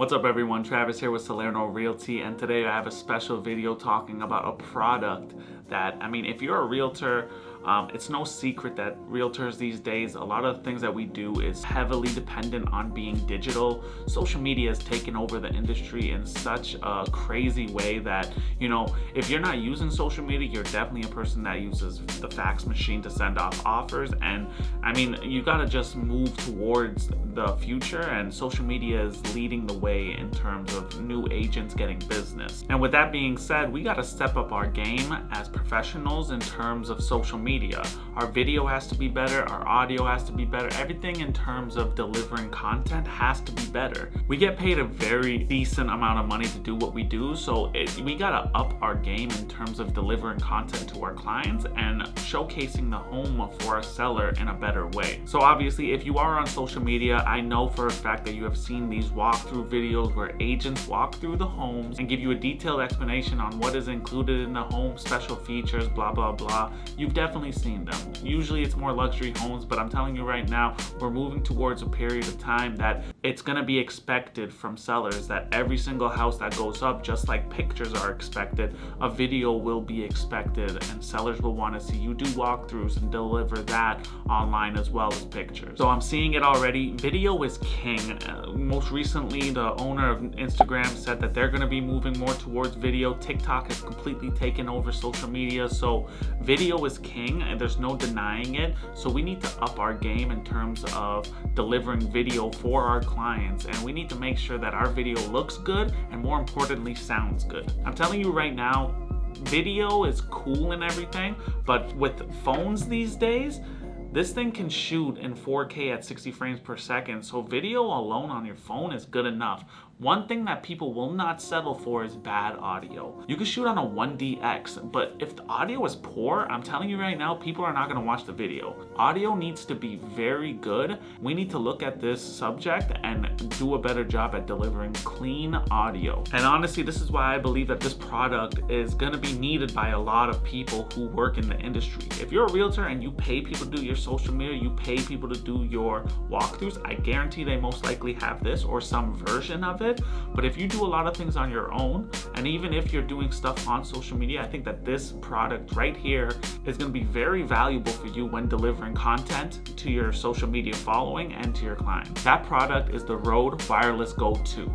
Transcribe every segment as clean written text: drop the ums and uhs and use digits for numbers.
What's up everyone, Travis here with Salerno Realty, and today I have a special video talking about a product that, if you're a realtor, it's no secret that realtors these days, a lot of the things that we do is heavily dependent on being digital. Social media has taken over the industry in such a crazy way that, if you're not using social media, you're definitely a person that uses the fax machine to send off offers. And you gotta just move towards the future, and social media is leading the way in terms of new agents getting business. And with that being said, we gotta step up our game as professionals in terms of social media. Our video has to be better, our audio has to be better, everything in terms of delivering content has to be better. We get paid a very decent amount of money to do what we do, so we gotta up our game in terms of delivering content to our clients and showcasing the home for a seller in a better way. So obviously, if you are on social media, I know for a fact that you have seen these walkthrough videos where agents walk through the homes and give you a detailed explanation on what is included in the home, special features, blah, blah, blah. You've definitely seen them. Usually it's more luxury homes, but I'm telling you right now, we're moving towards a period of time that it's gonna be expected from sellers that every single house that goes up, just like pictures are expected, a video will be expected, and sellers will wanna see you do walkthroughs and deliver that online as well as pictures. So I'm seeing it already. Video is king. Most recently, the owner of Instagram said that they're gonna be moving more towards video. TikTok has completely taken over social media, so video is king and there's no denying it. So we need to up our game in terms of delivering video for our clients, and we need to make sure that our video looks good and more importantly sounds good. I'm telling you right now, video is cool and everything, but with phones these days, this thing can shoot in 4K at 60 frames per second, so video alone on your phone is good enough. One thing that people will not settle for is bad audio. You can shoot on a 1DX, but if the audio is poor, I'm telling you right now, people are not gonna watch the video. Audio needs to be very good. We need to look at this subject and do a better job at delivering clean audio. And honestly, this is why I believe that this product is gonna be needed by a lot of people who work in the industry. If you're a realtor and you pay people to do your social media, you pay people to do your walkthroughs, I guarantee they most likely have this or some version of it. But if you do a lot of things on your own, and even if you're doing stuff on social media, I think that this product right here is going to be very valuable for you when delivering content to your social media following and to your clients. That product is the Rode Wireless Go 2.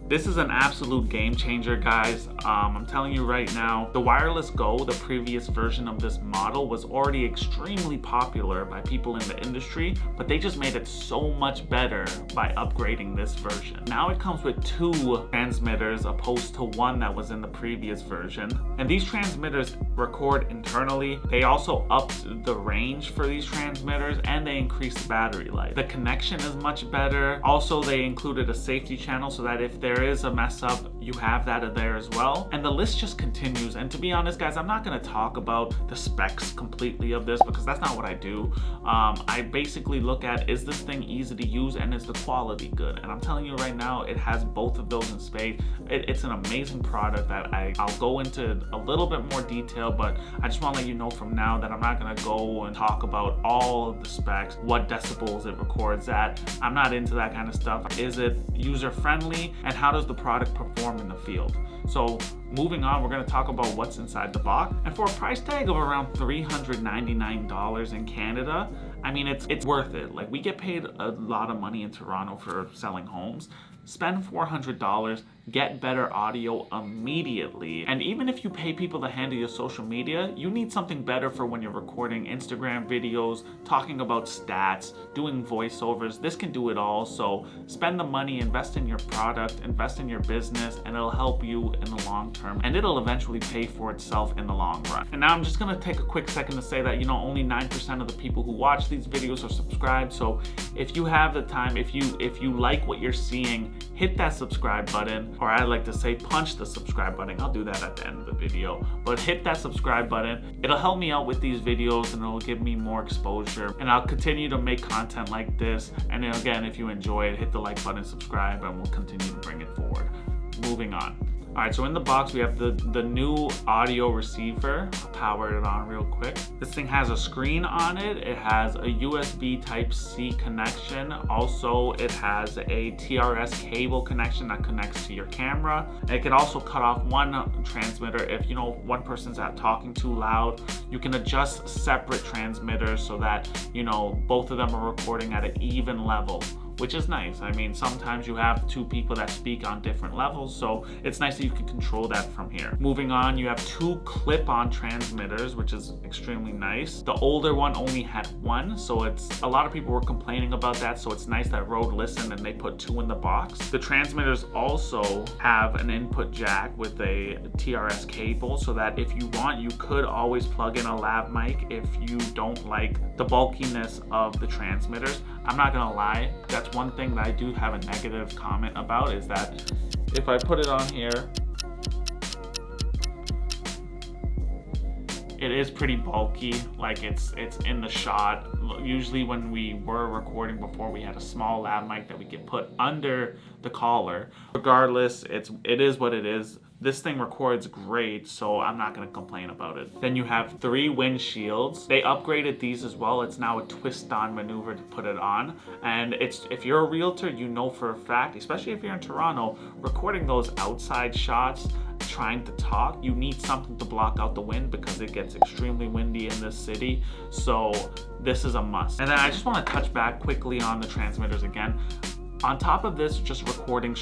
This is an absolute game changer, guys. I'm telling you right now, the Wireless Go, the previous version of this model, was already extremely popular by people in the industry, but they just made it so much better by upgrading this version. Now it comes with 2 transmitters opposed to 1 that was in the previous version. And these transmitters record internally. They also upped the range for these transmitters and they increased the battery life. The connection is much better. Also, they included a safety channel so that if there is a mess up, you have that there as well. And the list just continues. And to be honest, guys, I'm not going to talk about the specs completely of this because that's not what I do. I basically look at, is this thing easy to use and is the quality good? And I'm telling you right now, it has both of those in spades. It's an amazing product that I'll go into a little bit more detail, but I just want to let you know from now that I'm not going to go and talk about all of the specs, what decibels it records at. I'm not into that kind of stuff. Is it user friendly, and how does the product perform in the field? So moving on, we're going to talk about what's inside the box. And for a price tag of around $399 in Canada, it's worth it. Like, we get paid a lot of money in Toronto for selling homes. Spend $400, get better audio immediately. And even if you pay people to handle your social media, you need something better for when you're recording Instagram videos, talking about stats, doing voiceovers. This can do it all. So spend the money, invest in your product, invest in your business, and it'll help you in the long term. And it'll eventually pay for itself in the long run. And now I'm just gonna take a quick second to say that, only 9% of the people who watch these videos are subscribed. So if you have the time, if you like what you're seeing, hit that subscribe button, or I like to say punch the subscribe button. I'll do that at the end of the video, but hit that subscribe button. It'll help me out with these videos and it'll give me more exposure, and I'll continue to make content like this. And then again, if you enjoy it, hit the like button, subscribe, and we'll continue to bring it forward. Moving on. All right, so in the box we have the new audio receiver. I'll power it on real quick. This thing has a screen on it. It has a USB Type-C connection. Also, it has a TRS cable connection that connects to your camera. And it can also cut off one transmitter if, you know, one person's talking too loud. You can adjust separate transmitters so that, you know, both of them are recording at an even level, which is nice. I mean, sometimes you have two people that speak on different levels, so it's nice that you can control that from here. Moving on, you have two clip-on transmitters, which is extremely nice. The older one only had one, so a lot of people were complaining about that, so it's nice that Rode listened and they put two in the box. The transmitters also have an input jack with a TRS cable, so that if you want, you could always plug in a lav mic if you don't like the bulkiness of the transmitters. I'm not gonna lie, that's one thing that I do have a negative comment about, is that if I put it on here, it is pretty bulky, like it's in the shot. Usually when we were recording before, we had a small lav mic that we could put under the collar. Regardless, it is what it is. This thing records great, so I'm not gonna complain about it. Then you have 3 windshields. They upgraded these as well. It's now a twist-on maneuver to put it on. And if you're a realtor, you know for a fact, especially if you're in Toronto, recording those outside shots, trying to talk, you need something to block out the wind because it gets extremely windy in this city. So this is a must. And then I just want to touch back quickly on the transmitters again. On top of this, just recording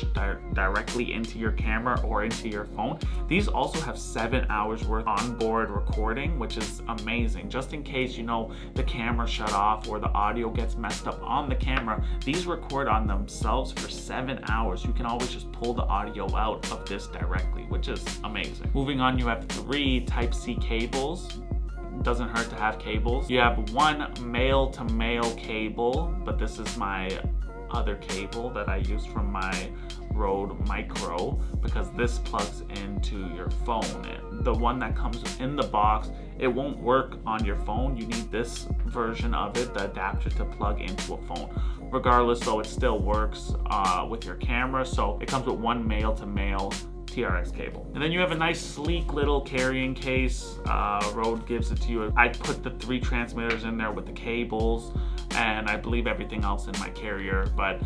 directly into your camera or into your phone, these also have 7 hours worth onboard recording, which is amazing. Just in case, you know, the camera shut off or the audio gets messed up on the camera, these record on themselves for 7 hours. You can always just pull the audio out of this directly, which is amazing. Moving on, you have 3 Type-C cables. Doesn't hurt to have cables. You have 1 male-to-male cable, but this is my other cable that I used from my Rode Micro, because this plugs into your phone. The one that comes in the box, it won't work on your phone. You need this version of it, the adapter, to plug into a phone. Regardless, though, it still works with your camera. So it comes with 1 male-to-male TRX cable. And then you have a nice sleek little carrying case. Rode gives it to you. I put the 3 transmitters in there with the cables, and I believe everything else in my carrier. But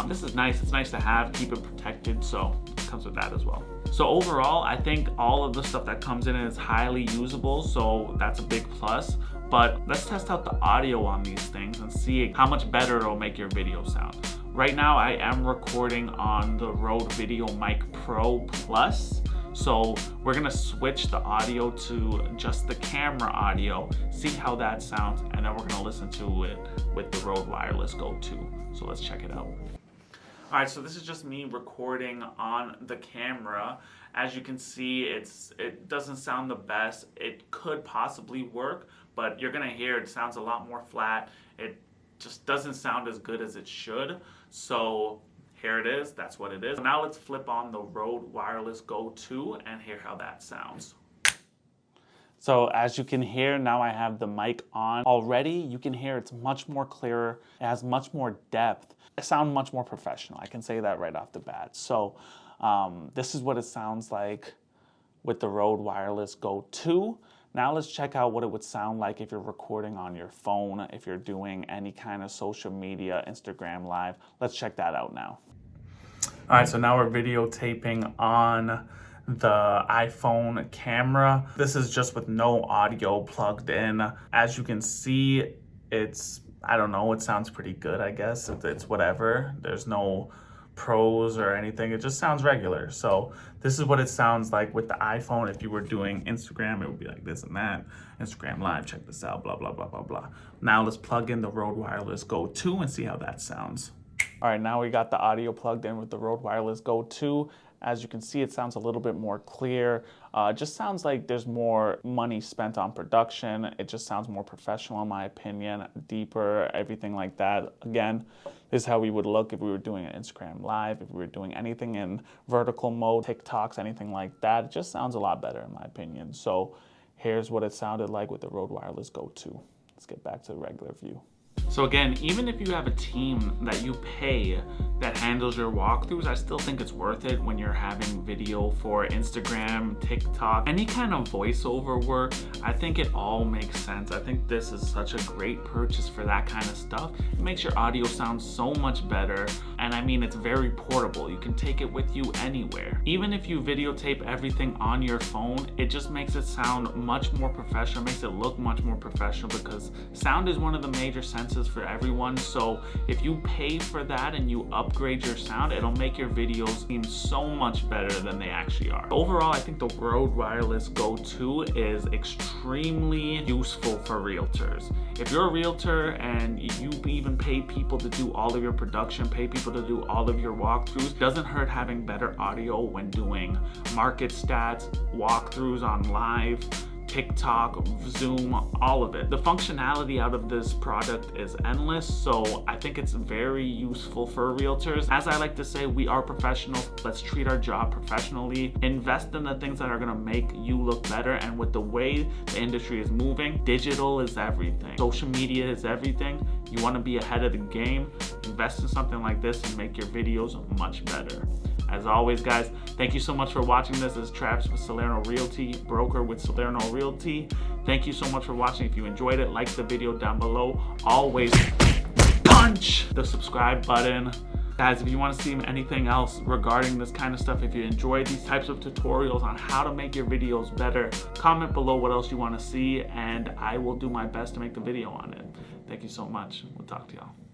this is nice. It's nice to have, keep it protected, so it comes with that as well. So overall, I think all of the stuff that comes in is highly usable, so that's a big plus. But let's test out the audio on these things and see how much better it'll make your video sound. Right now, I am recording on the Rode Video Mic Pro Plus. So we're gonna switch the audio to just the camera audio, see how that sounds, and then we're gonna listen to it with the Rode Wireless Go 2. So let's check it out. All right, so this is just me recording on the camera. As you can see, it doesn't sound the best. It could possibly work, but you're gonna hear it sounds a lot more flat. It just doesn't sound as good as it should. So here it is, that's what it is. Now let's flip on the Rode Wireless Go 2 and hear how that sounds. So as you can hear, now I have the mic on. Already, you can hear it's much more clearer. It has much more depth. It sounds much more professional. I can say that right off the bat. So this is what it sounds like with the Rode Wireless Go 2. Now let's check out what it would sound like if you're recording on your phone, if you're doing any kind of social media, Instagram Live. Let's check that out now. All right, so now we're videotaping on the iPhone camera. This is just with no audio plugged in. As you can see, I don't know, it sounds pretty good, I guess. It's whatever. There's no pros or anything. It just sounds regular. So this is what it sounds like with the iPhone. If you were doing Instagram, it would be like this and that. Instagram Live, check this out, blah, blah, blah, blah, blah. Now let's plug in the Rode Wireless Go 2 and see how that sounds. All right, now we got the audio plugged in with the Rode Wireless Go 2. As you can see, it sounds a little bit more clear. It just sounds like there's more money spent on production. It just sounds more professional in my opinion, deeper, everything like that. Again, this is how we would look if we were doing an Instagram Live, if we were doing anything in vertical mode, TikToks, anything like that. It just sounds a lot better in my opinion. So here's what it sounded like with the Rode Wireless Go 2. Let's get back to the regular view. So again, even if you have a team that you pay that handles your walkthroughs, I still think it's worth it when you're having video for Instagram, TikTok, any kind of voiceover work. I think it all makes sense. I think this is such a great purchase for that kind of stuff. It makes your audio sound so much better. And I mean, it's very portable. You can take it with you anywhere. Even if you videotape everything on your phone, it just makes it sound much more professional, makes it look much more professional, because sound is one of the major senses for everyone. So if you pay for that and you upgrade your sound, it'll make your videos seem so much better than they actually are. Overall, I think the Rode Wireless Go 2 is extremely useful for realtors. If you're a realtor and you even pay people to do all of your production, pay people to do all of your walkthroughs, it doesn't hurt having better audio when doing market stats, walkthroughs on live, TikTok, Zoom, all of it. The functionality out of this product is endless, so I think it's very useful for realtors. As I like to say, we are professionals. Let's treat our job professionally. Invest in the things that are gonna make you look better, and with the way the industry is moving, digital is everything. Social media is everything. You wanna be ahead of the game, invest in something like this and make your videos much better. As always, guys, thank you so much for watching this. This is Travis with Salerno Realty, broker with Salerno Realty. Thank you so much for watching. If you enjoyed it, like the video down below. Always punch the subscribe button. Guys, if you want to see anything else regarding this kind of stuff, if you enjoy these types of tutorials on how to make your videos better, comment below what else you want to see, and I will do my best to make the video on it. Thank you so much. We'll talk to y'all.